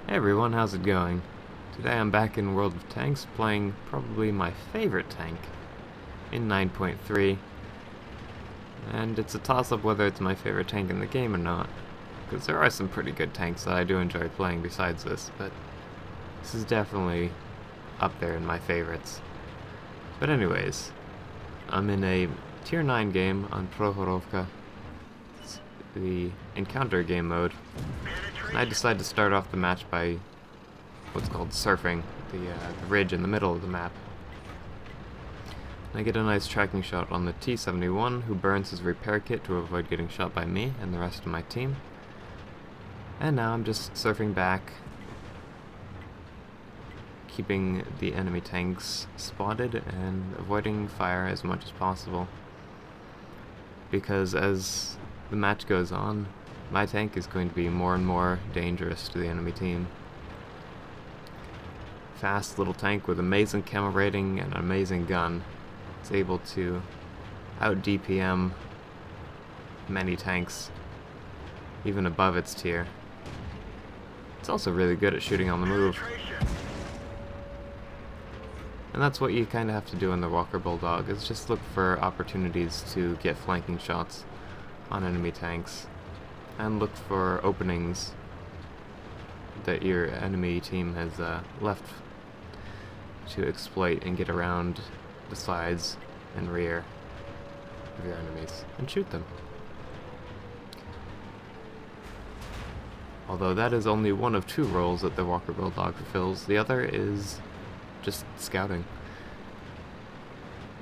Hey everyone, how's it going? Today I'm back in World of Tanks playing probably my favorite tank in 9.3, and it's a toss-up whether it's my favorite tank in the game or not, because there are some pretty good tanks that I do enjoy playing besides this, but this is definitely up there in my favorites. But anyways, I'm in a tier 9 game on Prohorovka, the encounter game mode. And I decided to start off the match by what's called surfing, the ridge in the middle of the map. And I get a nice tracking shot on the T-71, who burns his repair kit to avoid getting shot by me and the rest of my team. And now I'm just surfing back, keeping the enemy tanks spotted and avoiding fire as much as possible. Because as the match goes on, my tank is going to be more and more dangerous to the enemy team. Fast little tank with amazing camo rating and an amazing gun. It's able to out DPM many tanks, even above its tier. It's also really good at shooting on the move. And that's what you kind of have to do in the Walker Bulldog, is just look for opportunities to get flanking shots on enemy tanks. And look for openings that your enemy team has left to exploit and get around the sides and rear of your enemies and shoot them. Although that is only one of two roles that the Walker Bulldog fulfills, the other is just scouting.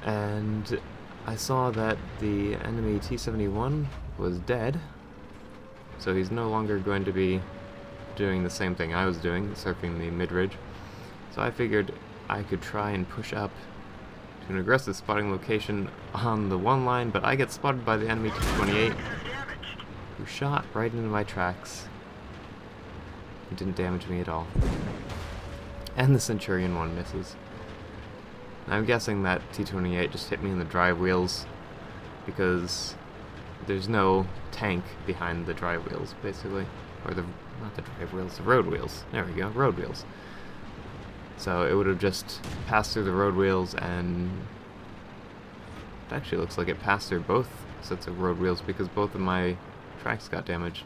And I saw that the enemy T-71 was dead. So he's no longer going to be doing the same thing I was doing, surfing the mid-ridge. So I figured I could try and push up to an aggressive spotting location on the one line, but I get spotted by the enemy T-28, who shot right into my tracks. It didn't damage me at all. And the Centurion 1 misses. I'm guessing that T-28 just hit me in the drive wheels, because there's no tank behind the drive wheels, basically. Or not the drive wheels, the road wheels. There we go, road wheels. So it would have just passed through the road wheels, and it actually looks like it passed through both sets of road wheels because both of my tracks got damaged.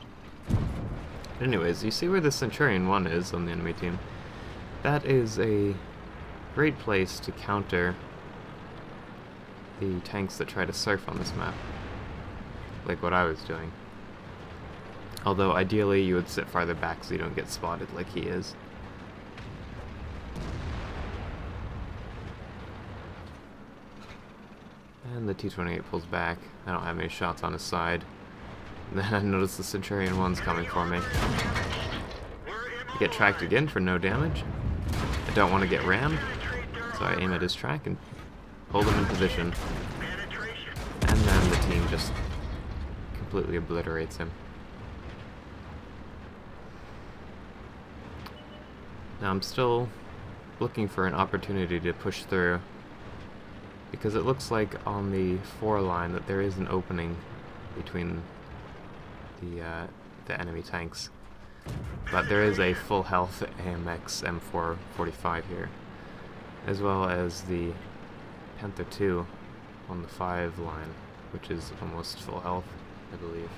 But anyways, you see where the Centurion 1 is on the enemy team? That is a great place to counter the tanks that try to surf on this map, like what I was doing. Although ideally you would sit farther back so you don't get spotted like he is. And the T-28 pulls back. I don't have any shots on his side. And then I notice the Centurion 1's coming for me. I get tracked again for no damage. I don't want to get rammed, so I aim at his track and hold him in position. And then the team just completely obliterates him. Now I'm still looking for an opportunity to push through, because it looks like on the 4 line that there is an opening between the enemy tanks. But there is a full health AMX M445 here, as well as the Panther 2 on the 5 line, which is almost full health, I believe.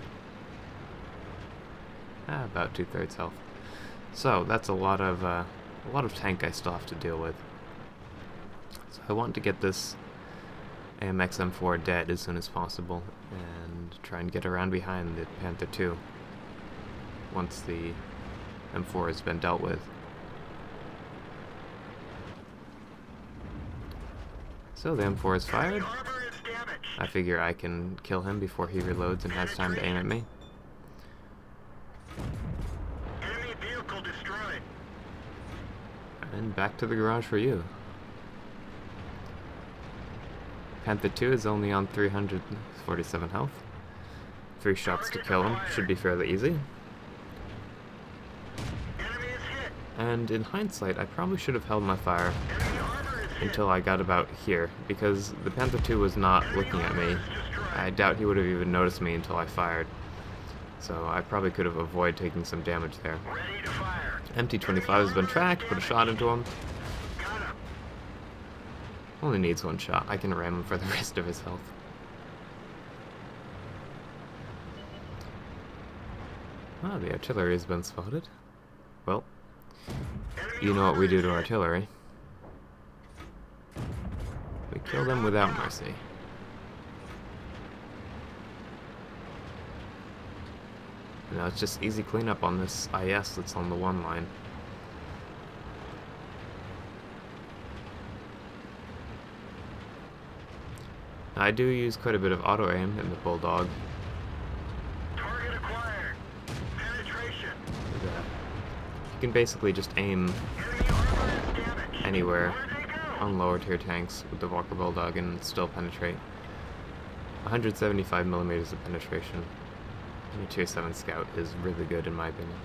About 2/3 health. So that's a lot of tank I still have to deal with. So I want to get this AMX M4 dead as soon as possible and try and get around behind the Panther 2 once the M4 has been dealt with. So the M4 is fired. I figure I can kill him before he reloads and has time to aim at me. Enemy vehicle destroyed. And back to the garage for you. Panther 2 is only on 347 health. 3 shots to kill him should be fairly easy. And in hindsight, I probably should have held my fire until I got about here, because the Panther 2 was not looking at me. I doubt he would have even noticed me until I fired. So I probably could have avoided taking some damage there. MT-25 has been tracked, put a shot into him. Got him. Only needs one shot. I can ram him for the rest of his health. Oh, the artillery has been spotted. Well, you know what we do to artillery. We kill them without mercy. Now it's just easy cleanup on this IS that's on the 1 line. Now, I do use quite a bit of auto aim in the Bulldog. Target acquired. Penetration. You can basically just aim Enemy armor is damaged. anywhere Where'd they go? on lower tier tanks with the Walker Bulldog and still penetrate. 175 millimeters of penetration. And a tier 7 scout is really good in my opinion.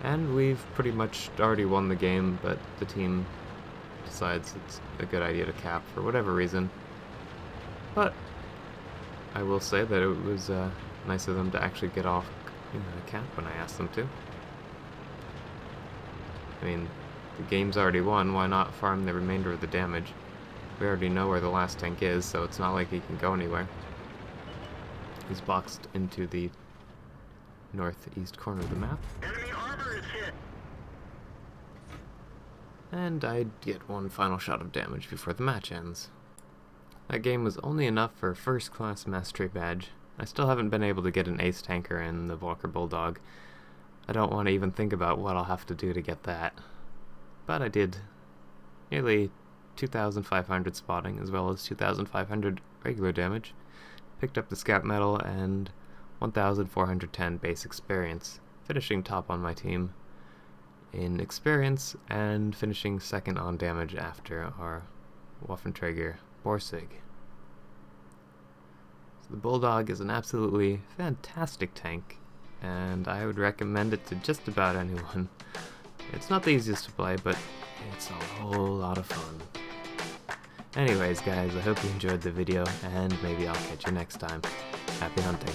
And we've pretty much already won the game, but the team decides it's a good idea to cap for whatever reason. But I will say that it was nice of them to actually get off cap when I asked them to. I mean, the game's already won, why not farm the remainder of the damage? We already know where the last tank is, so it's not like he can go anywhere. He's boxed into the northeast corner of the map. Enemy armor is hit. And I get one final shot of damage before the match ends. That game was only enough for a first class mastery badge. I still haven't been able to get an ace tanker in the Walker Bulldog. I don't want to even think about what I'll have to do to get that. But I did nearly 2,500 spotting as well as 2,500 regular damage. Picked up the scout medal and 1,410 base experience, finishing top on my team in experience and finishing second on damage after our Waffenträger Borsig. So the Bulldog is an absolutely fantastic tank, and I would recommend it to just about anyone. It's not the easiest to play, but it's a whole lot of fun. Anyways guys, I hope you enjoyed the video, and maybe I'll catch you next time. Happy hunting.